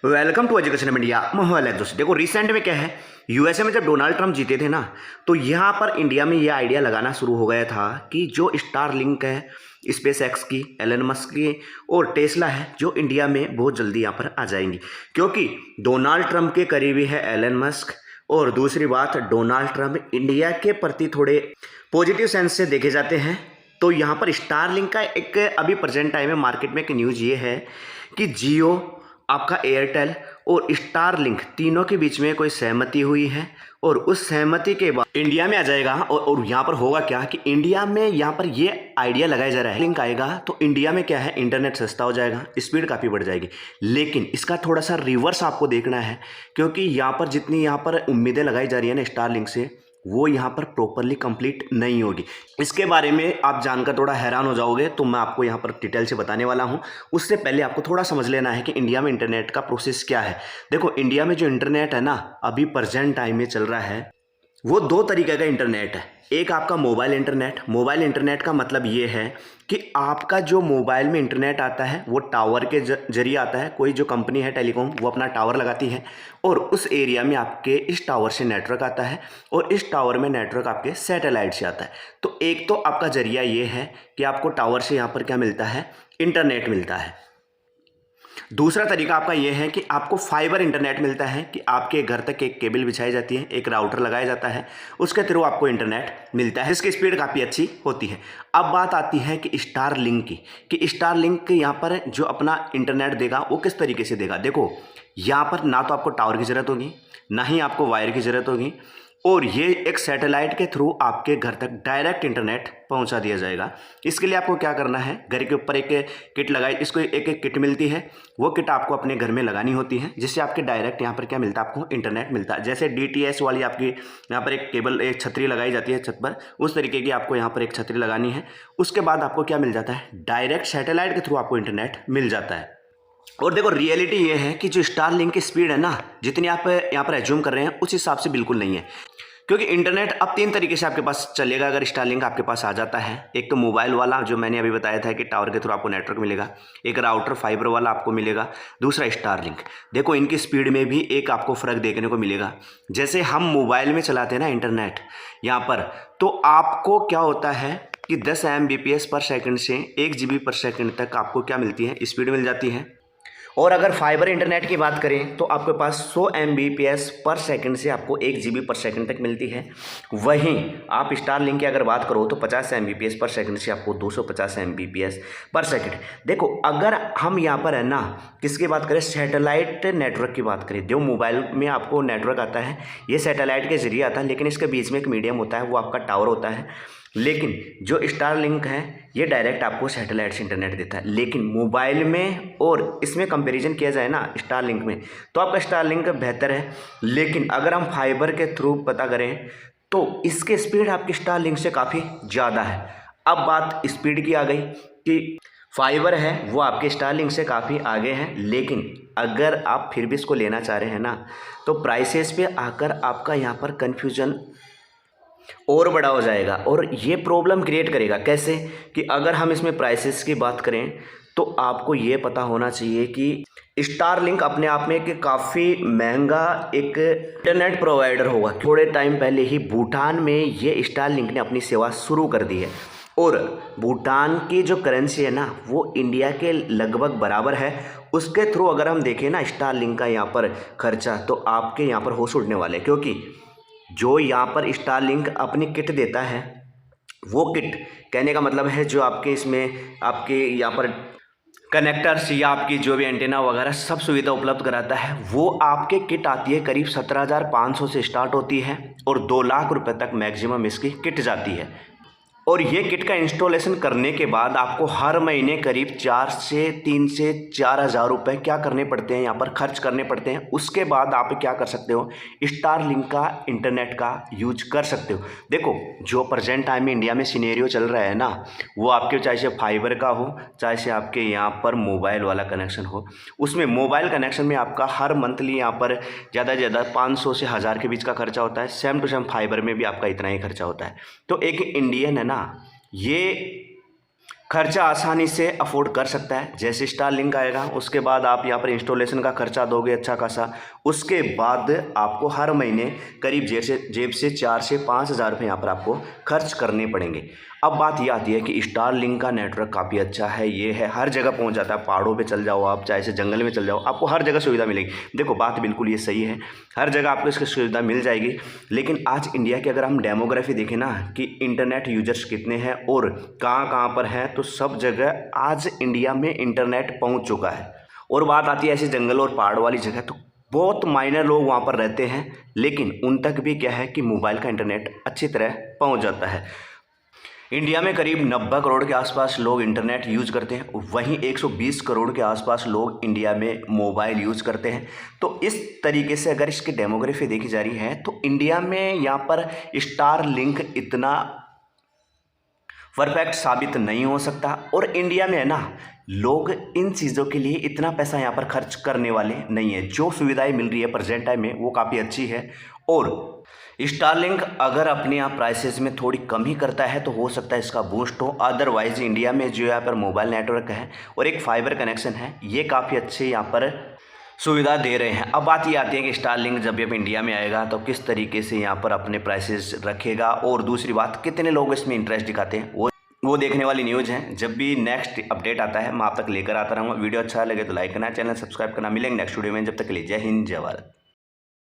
Welcome to education India. मोहल है दोस्तों, देखो रिसेंट में क्या है, यूएसए में जब डोनाल्ड ट्रंप जीते थे ना, तो यहाँ पर इंडिया में ये आइडिया लगाना शुरू हो गया था कि जो स्टार लिंक है स्पेस एक्स की, एलन मस्क की और टेस्ला है, जो इंडिया में बहुत जल्दी यहाँ पर आ जाएंगी, क्योंकि डोनाल्ड ट्रंप के करीबी है एलन मस्क। और दूसरी बात, डोनाल्ड ट्रंप इंडिया के प्रति थोड़े पॉजिटिव सेंस से देखे जाते हैं। तो यहाँ पर स्टार लिंक का एक अभी प्रेजेंट टाइम में मार्केट में एक न्यूज़ ये है कि जियो, आपका एयरटेल और स्टार लिंक तीनों के बीच में कोई सहमति हुई है और उस सहमति के बाद इंडिया में आ जाएगा। और यहाँ पर होगा क्या कि इंडिया में यहाँ पर ये आइडिया लगाया जा रहा है, लिंक आएगा तो इंडिया में क्या है, इंटरनेट सस्ता हो जाएगा, स्पीड काफ़ी बढ़ जाएगी। लेकिन इसका थोड़ा सा रिवर्स आपको देखना है, क्योंकि यहाँ पर जितनी यहाँ पर उम्मीदें लगाई जा रही है ना स्टार लिंक से, वो यहाँ पर प्रॉपरली कंप्लीट नहीं होगी। इसके बारे में आप जानकर थोड़ा हैरान हो जाओगे, तो मैं आपको यहाँ पर डिटेल से बताने वाला हूँ। उससे पहले आपको थोड़ा समझ लेना है कि इंडिया में इंटरनेट का प्रोसेस क्या है। देखो, इंडिया में जो इंटरनेट है ना, अभी प्रेजेंट टाइम में चल रहा है, वो दो तरीके का इंटरनेट है। एक आपका मोबाइल इंटरनेट। मोबाइल इंटरनेट का मतलब ये है कि आपका जो मोबाइल में इंटरनेट आता है वो टावर के जरिए आता है। कोई जो कंपनी है टेलीकॉम, वो अपना टावर लगाती है और उस एरिया में आपके इस टावर से नेटवर्क आता है और इस टावर में नेटवर्क आपके सैटेलाइट से आता है। तो एक तो आपका जरिया ये है कि आपको टावर से यहाँ पर क्या मिलता है, इंटरनेट मिलता है। दूसरा तरीका आपका यह है कि आपको फाइबर इंटरनेट मिलता है कि आपके घर तक एक केबल बिछाई जाती है, एक राउटर लगाया जाता है, उसके थ्रू आपको इंटरनेट मिलता है, इसकी स्पीड काफ़ी अच्छी होती है। अब बात आती है कि स्टार लिंक की, कि स्टार लिंक यहाँ पर जो अपना इंटरनेट देगा वो किस तरीके से देगा। देखो, यहाँ पर ना तो आपको टावर की ज़रूरत होगी, ना ही आपको वायर की ज़रूरत होगी, और ये एक सैटेलाइट के थ्रू आपके घर तक डायरेक्ट इंटरनेट पहुंचा दिया जाएगा। इसके लिए आपको क्या करना है, घर के ऊपर एक किट लगाई, इसको एक किट मिलती है, वो किट आपको अपने घर में लगानी होती है, जिससे आपके डायरेक्ट यहाँ पर क्या मिलता है, आपको इंटरनेट मिलता है। जैसे DTS वाली आपकी यहाँ पर एक केबल, एक छतरी लगाई जाती है छत पर, उस तरीके की आपको यहाँ पर एक छतरी लगानी है। उसके बाद आपको क्या मिल जाता है, डायरेक्ट सैटेलाइट के थ्रू आपको इंटरनेट मिल जाता है। और देखो, रियलिटी ये है कि जो स्टार लिंक की स्पीड है ना, जितनी आप यहाँ पर एज्यूम कर रहे हैं उस हिसाब से बिल्कुल नहीं है, क्योंकि इंटरनेट अब 3 तरीके से आपके पास चलेगा अगर स्टार लिंक आपके पास आ जाता है। एक तो मोबाइल वाला, जो मैंने अभी बताया था कि टावर के थ्रू आपको नेटवर्क मिलेगा, एक राउटर फाइबर वाला आपको मिलेगा, दूसरा स्टार लिंक। देखो, इनकी स्पीड में भी एक आपको फ़र्क देखने को मिलेगा। जैसे हम मोबाइल में चलाते हैं ना इंटरनेट यहाँ पर, तो आपको क्या होता है कि 10 Mbps पर सेकंड से 1 GB पर सेकंड तक आपको क्या मिलती है, स्पीड मिल जाती है। और अगर फाइबर इंटरनेट की बात करें तो आपके पास 100 Mbps पर सेकंड से आपको 1 GB पर सेकंड तक मिलती है। वहीं आप स्टार लिंक की अगर बात करो तो 50 Mbps पर सेकंड से आपको 250 Mbps पर सेकंड। देखो, अगर हम यहाँ पर है ना, किसकी बात करें, सैटेलाइट नेटवर्क की बात करें, जो मोबाइल में आपको नेटवर्क आता है ये सैटेलाइट के जरिए आता है, लेकिन इसके बीच में एक मीडियम होता है, वो आपका टावर होता है। लेकिन जो स्टार लिंक है ये डायरेक्ट आपको सैटेलाइट से इंटरनेट देता है। लेकिन मोबाइल में और इसमें कंपैरिजन किया जाए ना स्टार लिंक में, तो आपका स्टार लिंक बेहतर है। लेकिन अगर हम फाइबर के थ्रू पता करें तो इसके स्पीड आपकी स्टार लिंक से काफ़ी ज़्यादा है। अब बात स्पीड की आ गई कि फाइबर है वो आपके स्टार लिंक से काफ़ी आगे हैं, लेकिन अगर आप फिर भी इसको लेना चाह रहे हैं ना, तो प्राइसेस पे आकर आपका यहाँ पर कन्फ्यूजन और बड़ा हो जाएगा और ये प्रॉब्लम क्रिएट करेगा। कैसे कि अगर हम इसमें प्राइसेस की बात करें तो आपको ये पता होना चाहिए कि स्टार लिंक अपने आप में एक काफ़ी महंगा एक इंटरनेट प्रोवाइडर होगा। थोड़े टाइम पहले ही भूटान में ये स्टार लिंक ने अपनी सेवा शुरू कर दी है और भूटान की जो करेंसी है ना, वो इंडिया के लगभग बराबर है। उसके थ्रू अगर हम देखें ना स्टार लिंक का यहाँ पर खर्चा, तो आपके यहाँ पर होश उड़ने वाले, क्योंकि जो यहाँ पर स्टार लिंक अपनी किट देता है, वो किट कहने का मतलब है जो आपके इसमें आपके यहाँ पर कनेक्टर्स या आपकी जो भी एंटेना वगैरह सब सुविधा उपलब्ध कराता है, वो आपके किट आती है करीब 17,500 से स्टार्ट होती है और 2 लाख रुपए तक मैक्सिमम इसकी किट जाती है। और ये किट का इंस्टॉलेशन करने के बाद आपको हर महीने करीब 3 से 4 हज़ार रुपये क्या करने पड़ते हैं, यहाँ पर खर्च करने पड़ते हैं। उसके बाद आप क्या कर सकते हो, स्टार लिंक का इंटरनेट का यूज कर सकते हो। देखो, जो प्रेजेंट टाइम में इंडिया में सिनेरियो चल रहा है ना, वो आपके चाहे से फाइबर का हो, चाहे से आपके यहाँ पर मोबाइल वाला कनेक्शन हो, उसमें मोबाइल कनेक्शन में आपका हर मंथली यहाँ पर ज़्यादा से ज़्यादा 500 से 1000 के बीच का खर्चा होता है। सेम टू सेम फाइबर में भी आपका इतना ही खर्चा होता है। तो एक इंडियन है ना, ये खर्चा आसानी से अफोर्ड कर सकता है। जैसे स्टारलिंक आएगा उसके बाद आप यहाँ पर इंस्टॉलेशन का खर्चा दोगे अच्छा खासा, उसके बाद आपको हर महीने करीब जेब से 4 से 5 हज़ार रुपये यहाँ पर आपको खर्च करने पड़ेंगे। अब बात ये आती है कि स्टारलिंक का नेटवर्क काफ़ी अच्छा है, ये है हर जगह पहुंच जाता है। पहाड़ों पे चल जाओ आप, चाहे से जंगल में चल जाओ, आपको हर जगह सुविधा मिलेगी। देखो बात बिल्कुल ये सही है, हर जगह आपको इसकी सुविधा मिल जाएगी। लेकिन आज इंडिया की अगर हम डेमोग्राफी देखें ना कि इंटरनेट यूजर्स कितने हैं और कहाँ कहाँ पर हैं, तो सब जगह आज इंडिया में इंटरनेट पहुँच चुका है। और बात आती है ऐसे जंगल और पहाड़ वाली जगह, तो बहुत माइनर लोग वहाँ पर रहते हैं, लेकिन उन तक भी क्या है कि मोबाइल का इंटरनेट अच्छी तरह पहुँच जाता है। इंडिया में करीब 90 करोड़ के आसपास लोग इंटरनेट यूज़ करते हैं, वहीं 120 करोड़ के आसपास लोग इंडिया में मोबाइल यूज़ करते हैं। तो इस तरीके से अगर इसकी डेमोग्राफी देखी जा रही है तो इंडिया में यहाँ पर स्टारलिंक इतना परफेक्ट साबित नहीं हो सकता। और इंडिया में है ना, लोग इन चीज़ों के लिए इतना पैसा यहाँ पर खर्च करने वाले नहीं है। जो सुविधाएं मिल रही है प्रेजेंट टाइम में वो काफ़ी अच्छी है। और स्टारलिंक अगर अपने यहाँ प्राइसेस में थोड़ी कम ही करता है तो हो सकता है इसका बूस्ट हो। अदरवाइज इंडिया में जो यहाँ पर मोबाइल नेटवर्क है और एक फाइबर कनेक्शन है, ये काफ़ी अच्छे यहाँ पर सुविधा दे रहे हैं। अब बात ये आती है कि स्टारलिंक जब भी इंडिया में आएगा तो किस तरीके से यहाँ पर अपने प्राइसेस रखेगा, और दूसरी बात कितने लोग इसमें इंटरेस्ट दिखाते हैं, वो देखने वाली न्यूज़ है। जब भी नेक्स्ट अपडेट आता है मैं आप तक लेकर आता रहूँगा। वीडियो अच्छा लगे तो लाइक करना, चैनल सब्सक्राइब करना। मिलेंगे नेक्स्ट वीडियो में, जब तक के लिए जय हिंद जय भारत।